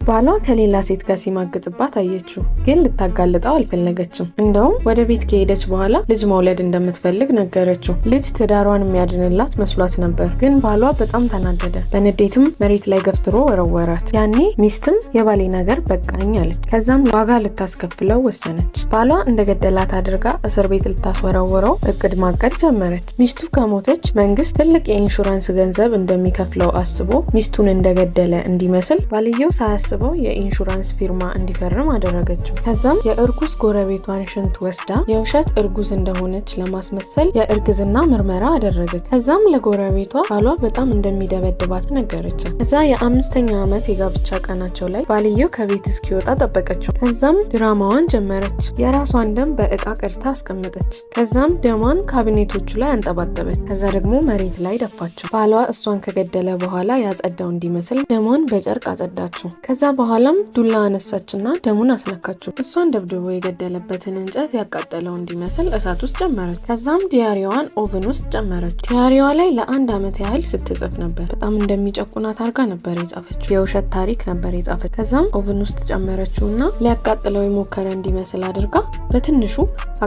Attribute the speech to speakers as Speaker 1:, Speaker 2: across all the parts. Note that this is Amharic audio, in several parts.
Speaker 1: ባሏ ከሌላ ሴት ጋር ሲማግጥባት አየችው፣ ግን ልታጋልጠው አልፈለገችም። እንደውም ወደ ቤት ከሄደች በኋላ ልጅ መውለድ እንደምትፈልግ ነገረችው። ልጅ ትዳሯን የሚያድንላት መስሏት ነበር፣ ግን ባሏ በጣም ተናደደ። በንዴትም መሬት ላይ ገፍትሮ ወረወራት። ያኔ ሚስትም የባሌ ነገር በቃኝ አለች። ከዛም ዋጋ ልታስከፍለው ወሰነች። ባሏ እንደገደላት አድርጋ እስር ቤት ልታስወረውረው እቅድ ማቀድ ጀመረች። ሚስቱ ከሞተች መንግስት ትልቅ የኢንሹራንስ ገንዘብ እንደሚከፍለው አስቦ ሚስቱን እንደገደለ እንዲመስል ባልየው ሳያስበው የኢንሹራንስ ፊርማ እንዲፈርም አደረገችው። ከዛም የእርጉዝ ጎረቤቷን ሽንት ወስዳ የውሸት እርጉዝ እንደሆነች ለማስመሰል የእርግዝና ምርመራ አደረገች። ከዛም ለጎረቤቷ ባሏ በጣም እንደሚደበድባት ነገረቻት። ከዛ የ5ኛ ዓመት የጋብቻ ቀናቸው ላይ ባልየው ከቤት እስኪወጣ ጠበቀችው። ከዛም ድራማዋን ጀመረች። የራሷን ደም በእቃ ቀድታ አስቀመጠች። ከዛም ደሟን ካቢኔቶቹ ላይ አንጠባጠበች። ከዛ ደግሞ መሬት ላይ ደፋችው። ባሏ እሷን ከገደለ በኋላ ያጸዳው እንዲመስል ደሟን በጨርቅ አጸዳችው። ከዛ በኋላም ዱላ አነሳችና ደሙን አስነካችው። እሷን ደብድቦ የገደለበትን እንጨት ያቃጠለው እንዲመስል እሳት ውስጥ ጨመረች። ከዛም ዲያሪዋን ኦቨን ውስጥ ጨመረች። ዲያሪዋ ላይ ለ1 ዓመት ያህል ስትጽፍ ነበር። በጣም እንደሚጨቁናት አድርጋ ነበር የጻፈችው። የውሸት ታሪክ ነበር የጻፈችው። ከዛም ኦቨን ውስጥ ጨመረችውና ሊያቃጥለው የሞከረ እንዲመስል አድርጋ በትንሹ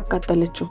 Speaker 1: አቃጠለችው።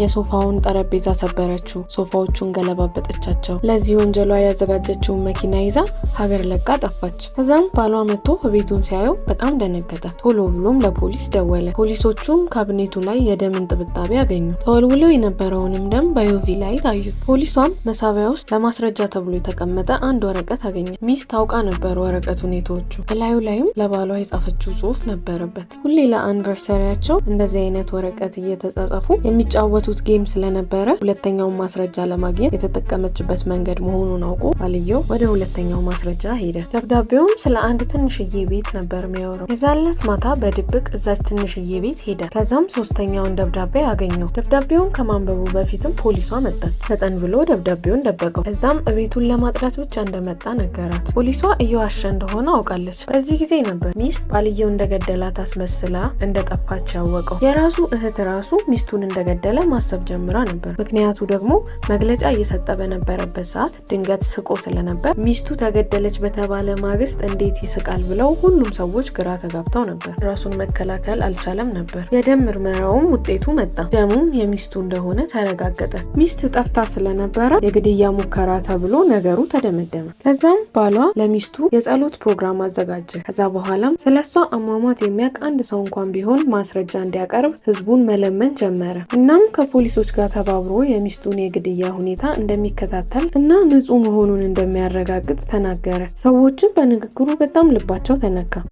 Speaker 1: የሶፋውን ጠረጴዛ ሰበረችው። ሶፋዎቹን ገለባበጠቻቸው። ለዚህ ወንጀሏ ያዘጋጀችውን መኪና ይዛ ሀገር ለቃ ጠፋች። ከዛም ባሏ መጥቶ ቤቱን ሲያየው በጣም ደነገጠ። ቶሎ ብሎም ለፖሊስ ደወለ። ፖሊሶቹም ካቢኔቱ ላይ የደም እንጥብጣቢ አገኙ። ተወልውሎ የነበረውንም ደም በዩቪ ላይ ታዩት። ፖሊሷም መሳቢያ ውስጥ ለማስረጃ ተብሎ የተቀመጠ አንድ ወረቀት አገኘ። ሚስት ታውቃ ነበር ወረቀቱን የተወችው። እላዩ ላይም ለባሏ የጻፈችው ጽሑፍ ነበረበት። ሁሌ ለአኒቨርሰሪያቸው እንደዚህ አይነት ወረቀት እየተጻጻፉ የሚጫወቱ ጌም ስለነበረ ሁለተኛውን ማስረጃ ለማግኘት የተጠቀመችበት መንገድ መሆኑን አውቆ ባልየው ወደ ሁለተኛው ማስረጃ ሄደ። ደብዳቤውም ስለ አንድ ትንሽዬ ቤት ነበር የሚያወራው። የዛለት ማታ በድብቅ እዛች ትንሽዬ ቤት ሄደ። ከዛም 3ኛውን ደብዳቤ አገኘው። ደብዳቤውን ከማንበቡ በፊትም ፖሊሷ መጣች። ፈጠን ብሎ ደብዳቤውን ደበቀው። ከዛም እቤቱን ለማጽዳት ብቻ እንደመጣ ነገራት። ፖሊሷ እየዋሸ እንደሆነ አውቃለች። በዚህ ጊዜ ነበር ሚስት ባልየው እንደገደላት አስመስላ እንደጠፋች ያወቀው። የራሱ እህት ራሱ ሚስቱን እንደገደለ ማሰብ ጀምራ ነበር። ምክንያቱ ደግሞ መግለጫ እየሰጠ በነበረበት ሰዓት ድንገት ስቆ ስለነበር ሚስቱ ተገደለች በተባለ ማግስት እንዴት ይስቃል ብለው ሁሉም ሰዎች ግራ ተጋብተው ነበር። ራሱን መከላከል አልቻለም ነበር። የደም ምርመራውም ውጤቱ መጣ። ደሙም የሚስቱ እንደሆነ ተረጋገጠ። ሚስት ጠፍታ ስለነበረ የግድያ ሙከራ ተብሎ ነገሩ ተደመደመ። ከዛም ባሏ ለሚስቱ የጸሎት ፕሮግራም አዘጋጀ። ከዛ በኋላም ስለሷ አሟሟት የሚያውቅ አንድ ሰው እንኳን ቢሆን ማስረጃ እንዲያቀርብ ህዝቡን መለመን ጀመረ። እናም ከፖሊሶች ጋር ተባብሮ የሚስቱን የግድያ ሁኔታ እንደሚከታተል እና ንጹህ መሆኑን እንደሚያረጋግጥ ተናገረ። ሰዎችም በንግግሩ በጣም ልባቸው ተነካ።